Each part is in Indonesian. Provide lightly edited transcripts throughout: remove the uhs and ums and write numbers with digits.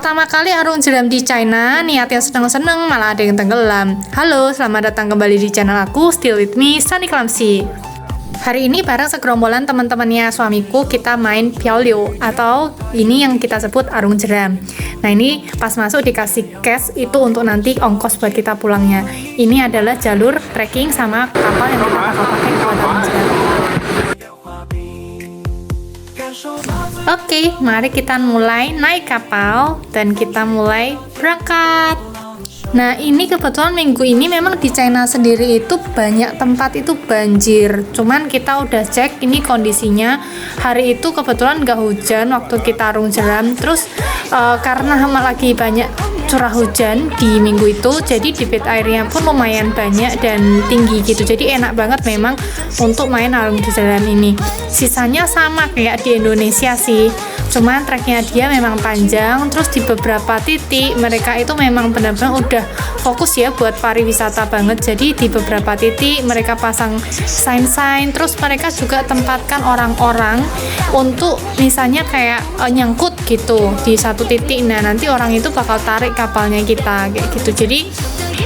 Pertama kali arung jeram di China, niatnya seneng-seneng malah ada yang tenggelam. Halo, selamat datang kembali di channel aku, Still With Me, Sunny Klamsi. Hari ini bareng segerombolan teman-temannya suamiku kita main piaolio atau ini yang kita sebut arung jeram. Nah ini pas masuk dikasih cash itu untuk nanti ongkos buat kita pulangnya. Ini adalah jalur trekking sama kapal yang kita bakal pakai buat arung jeram. Oke, mari kita mulai naik kapal dan kita mulai berangkat. Nah, ini kebetulan minggu ini memang di China sendiri itu banyak tempat itu banjir. Cuman kita udah cek ini kondisinya hari itu kebetulan nggak hujan waktu kita arung jeram. Terus karena lagi banyak curah hujan di minggu itu, jadi debit airnya pun lumayan banyak dan tinggi gitu. Jadi enak banget memang untuk main arung jeram ini. Sisanya sama kayak di Indonesia sih. Cuman treknya dia memang panjang, terus di beberapa titik mereka itu memang benar-benar udah fokus ya buat pariwisata banget. Jadi di beberapa titik mereka pasang sign-sign, terus mereka juga tempatkan orang-orang untuk misalnya kayak nyangkut gitu di satu titik. Nah nanti orang itu bakal tarik kapalnya kita kayak gitu. Jadi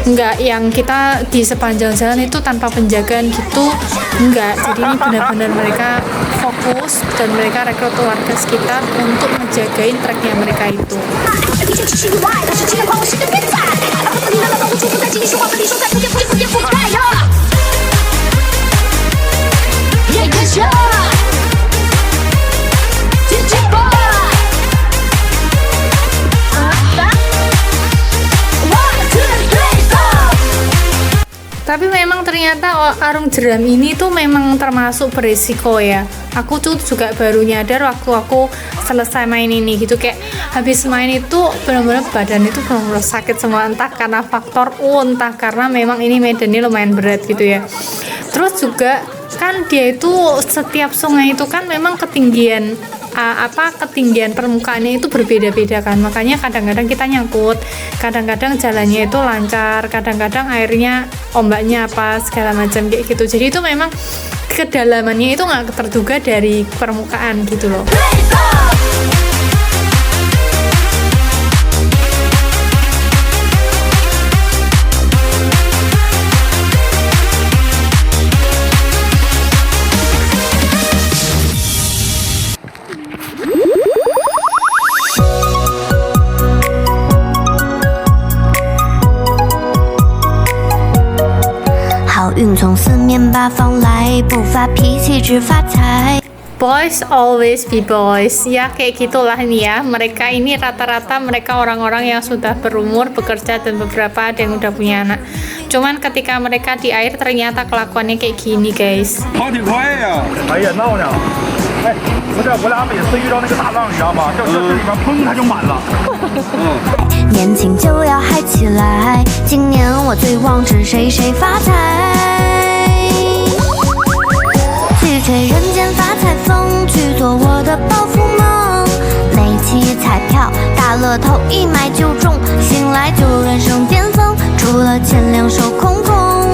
enggak yang kita di sepanjang jalan itu tanpa penjagaan gitu, enggak. Jadi ini benar-benar mereka fokus dan mereka rekrut warga sekitar untuk menjagain treknya mereka itu. Tapi memang ternyata arung jeram ini tuh memang termasuk berisiko ya. Aku tuh juga baru nyadar waktu aku selesai main ini gitu, kayak habis main itu benar-benar badan itu benar-benar sakit semua, entah karena faktor entah karena memang ini medannya lumayan berat gitu ya. Terus juga kan dia itu setiap sungai itu kan memang ketinggian ketinggian permukaannya itu berbeda-beda kan, makanya kadang-kadang kita nyangkut, kadang-kadang jalannya itu lancar, kadang-kadang airnya ombaknya apa segala macam kayak gitu. Jadi itu memang kedalamannya itu nggak terduga dari permukaan gitu loh. Boys always be boys. Ya kayak gitulah ini ya. Mereka ini rata-rata mereka orang-orang yang sudah berumur, bekerja, dan beberapa ada yang udah punya anak. Cuman ketika mereka di air ternyata kelakuannya kayak gini guys. 跑挺快呀！哎呀，闹呢！哎，不是，我俩每次遇到那个大浪，你知道吗？这里边砰它就满了。年轻就要嗨起来，今年我最旺，指谁谁发财。去吹人间发财风，去做我的暴富梦。每期彩票大乐透一买就中，醒来就人生巅峰，除了钱两手空空，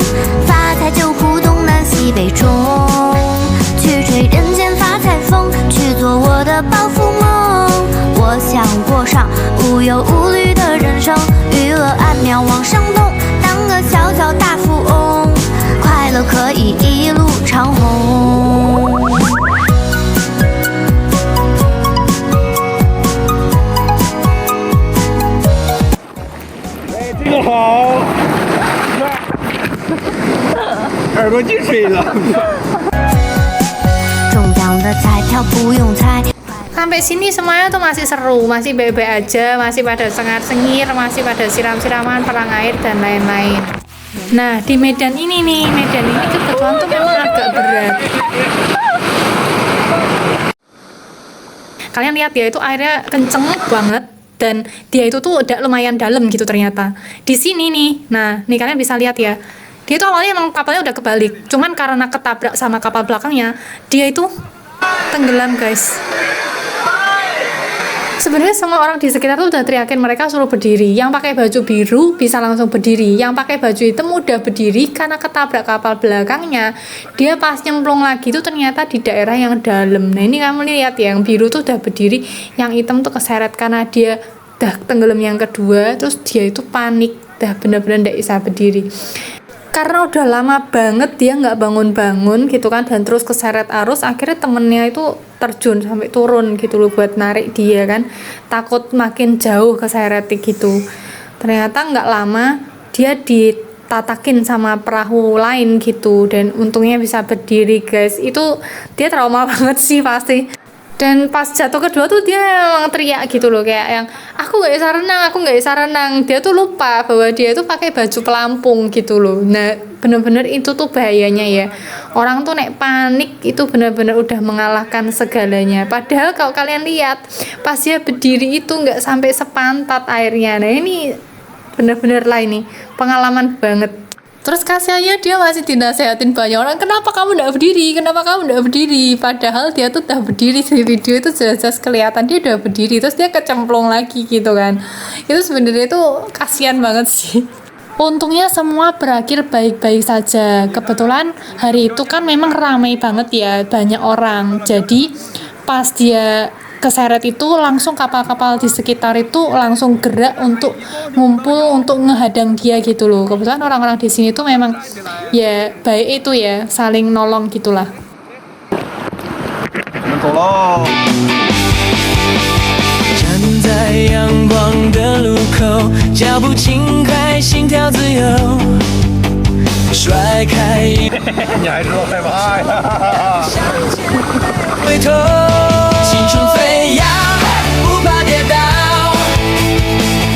发财就呼东南西北中。去吹人间发财风，去做我的暴富梦。我想过上无忧无虑的人生，娱乐按秒往上动，当个小小大富翁，快乐可以一路长虹。哎，这个好，耳朵进水了。中奖的彩票不用猜。 Sampai sini semuanya tuh masih seru, masih bebe aja, masih pada sengar-sengir, masih pada siram-siraman, perang air dan lain-lain. Nah di medan ini nih, medan ini kebetulan tuh memang agak berat. Kalian lihat ya, itu airnya kenceng banget dan dia itu tuh udah lumayan dalam gitu ternyata. Di sini nih, nah nih kalian bisa lihat ya, dia tuh awalnya emang kapalnya udah kebalik, cuman karena ketabrak sama kapal belakangnya, dia itu tenggelam guys. Sebenarnya semua orang di sekitar tuh udah teriakin mereka suruh berdiri. Yang pakai baju biru bisa langsung berdiri. Yang pakai baju hitam udah berdiri karena ketabrak kapal belakangnya. Dia pas nyemplung lagi tuh ternyata di daerah yang dalam. Nah ini kamu lihat ya, yang biru tuh udah berdiri, yang hitam tuh keseret karena dia dah tenggelam yang kedua, terus dia itu panik, dah bener-bener nggak bisa berdiri karena udah lama banget dia nggak bangun-bangun gitu kan, dan terus keseret arus, akhirnya temennya itu terjun sampai turun gitu loh buat narik dia kan, takut makin jauh keseret gitu. Ternyata nggak lama dia ditatakin sama perahu lain gitu, dan untungnya bisa berdiri guys. Itu dia trauma banget sih pasti. Dan pas jatuh kedua tuh dia emang teriak gitu loh, kayak yang aku nggak bisa renang. Dia tuh lupa bahwa dia tuh pakai baju pelampung gitu loh. Nah bener-bener itu tuh bahayanya ya, orang tuh nek panik itu bener-bener udah mengalahkan segalanya. Padahal kalau kalian lihat pas dia berdiri itu nggak sampai sepantat airnya. Nah ini bener-bener lah, ini pengalaman banget. Terus kasihannya dia masih dinasehatin banyak orang, kenapa kamu nggak berdiri, padahal dia tuh udah berdiri. Di video itu jelas-jelas kelihatan dia udah berdiri, terus dia kecemplung lagi gitu kan. Itu sebenarnya itu kasihan banget sih. Untungnya semua berakhir baik-baik saja. Kebetulan hari itu kan memang ramai banget ya, banyak orang, jadi pas dia keseret itu langsung kapal-kapal di sekitar itu langsung gerak untuk ngumpul untuk ngehadang dia gitu loh. Kebetulan orang-orang di sini tuh memang ya baik itu ya, saling nolong gitulah. 我们走喽。站在阳光的路口，脚步轻快，心跳自由，甩开一你还知道害怕呀？回头，青春飞扬，不怕跌倒，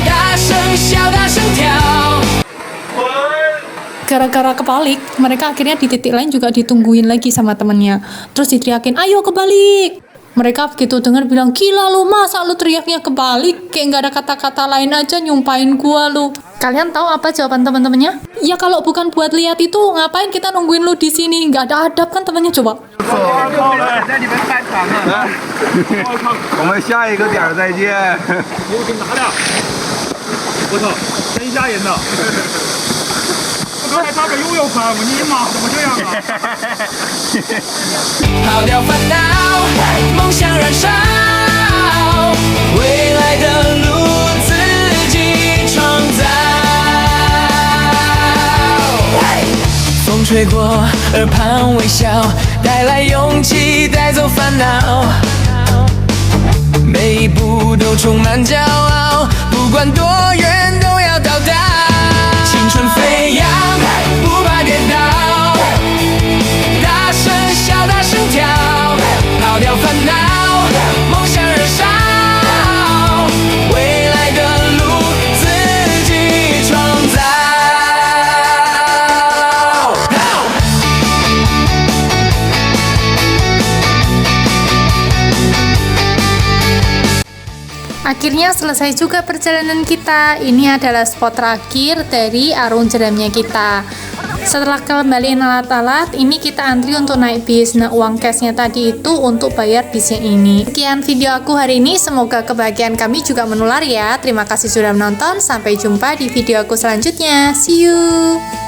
大声笑，大声跳。 Gara-gara kebalik, mereka akhirnya di titik lain juga ditungguin lagi sama temennya. Terus diteriakin, ayo kebalik. Mereka begitu dengar bilang, gila lu, masa lu teriaknya kebalik? Kayak nggak ada kata-kata lain aja nyumpahin gua lu. Kalian tahu apa jawaban teman-temannya? Ya kalau bukan buat lihat itu, ngapain kita nungguin lu di sini? Nggak ada adab kan temannya, coba. 在你们翻船呢。我们下一个点再见。油给拿点。我操，真吓人呐！刚才差点又要翻我，你妈怎么这样啊？抛掉烦恼，梦想燃烧，未来的路自己创造。风吹过，耳旁微笑，带来勇气，带走烦恼。每一步都充满骄傲，不管多远都要到达。青春飞扬，不怕跌倒，大声笑，大声跳，抛掉烦恼，梦想燃烧，未来的路自己创造。 Akhirnya selesai juga perjalanan kita. Ini adalah spot terakhir dari arung jeramnya kita. Setelah kembaliin alat-alat, ini kita antri untuk naik bis. Nah, uang cashnya tadi itu untuk bayar bisnya ini. Sekian video aku hari ini, semoga kebahagiaan kami juga menular ya. Terima kasih sudah menonton, sampai jumpa di video aku selanjutnya. See you!